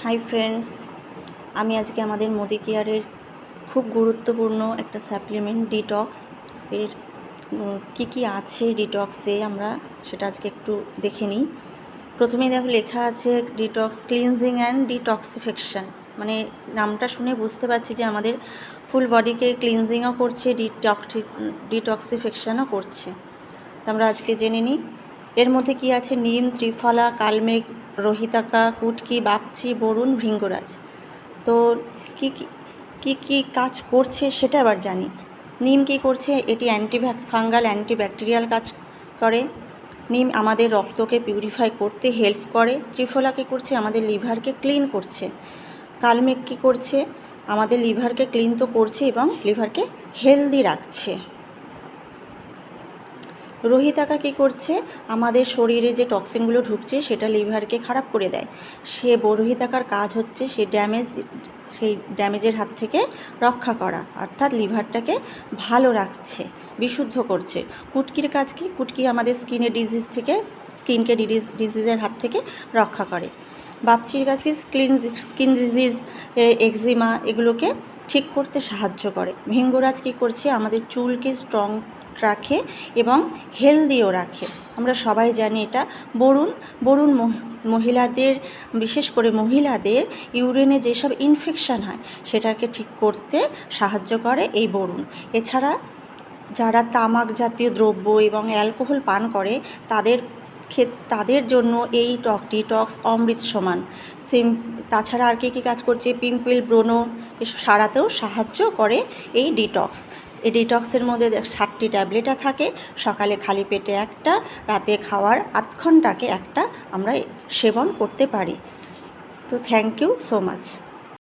Hi friends, আমি আজকে আমাদের মোদি কেয়ারের খুব গুরুত্বপূর্ণ একটা সাপ্লিমেন্ট ডিটক্স এর কি আছে ডিটক্সে আমরা সেটা আজকে একটু দেখে নিই। প্রথমেই দেখো লেখা আছে ডিটক্স ক্লিনজিং অ্যান্ড ডিটক্সিফিকেশন, মানে নামটা শুনে বুঝতে পারছি যে আমাদের ফুল বডিকে ক্লিনজিংও করছে, ডিটক্সিফিকেশনও করছে। তো আমরা আজকে জেনে নিই এর মধ্যে কি আছে। নিম, ত্রিফলা, কালমেঘ, রোহিতাকা, কুটকি, বাপচি, বরুণ, ভৃঙ্গরাজ। তো কি কি কি কাজ করছে সেটা আবার জানি। নিম কি করছে? এটি ফাঙ্গাল অ্যান্টিব্যাকটেরিয়াল কাজ করে। নিম আমাদের রক্তকে পিউরিফাই করতে হেল্প করে। ত্রিফলা কী করছে? আমাদের লিভারকে ক্লিন করছে। কালমেঘ কী করছে? আমাদের লিভারকে ক্লিন তো করছে এবং লিভারকে হেলদি রাখছে। রোহিতাকা কী করছে? আমাদের শরীরে যে টক্সিনগুলো ঢুকছে সেটা লিভারকে খারাপ করে দেয়। রোহিতাকার কাজ হচ্ছে সেই ড্যামেজের হাত থেকে রক্ষা করা, অর্থাৎ লিভারটাকে ভালো রাখছে, বিশুদ্ধ করছে। কুটকির কাজ কি? কুটকি আমাদের স্কিনকে ডিজিজের হাত থেকে রক্ষা করে। বাপচির কাজ কি? স্কিন ডিজিজ, এক্সিমা এগুলোকে ঠিক করতে সাহায্য করে। ভৃঙ্গরাজ কী করছে? আমাদের চুলকে স্ট্রং রাখে এবং হেলদিও রাখে। আমরা সবাই জানি এটা। বরুণ মহিলাদের, বিশেষ করে মহিলাদের ইউরিনে যেসব ইনফেকশান হয় সেটাকে ঠিক করতে সাহায্য করে এই বরুণ। এছাড়া যারা তামাক জাতীয় দ্রব্য এবং অ্যালকোহল পান করে তাদের জন্য এই ডিটক্স অমৃত সমান। তাছাড়া আর কি কাজ করছে? পিম্পল, ব্রণ এসব সারাতেও সাহায্য করে এই ডিটক্স। এই ডিটক্সের মধ্যে 7টি ট্যাবলেট থাকে। সকালে খালি পেটে একটা, রাতে খাওয়ার 8 ঘন্টাকে একটা আমরা সেবন করতে পারি। তো থ্যাংক ইউ সো মাচ।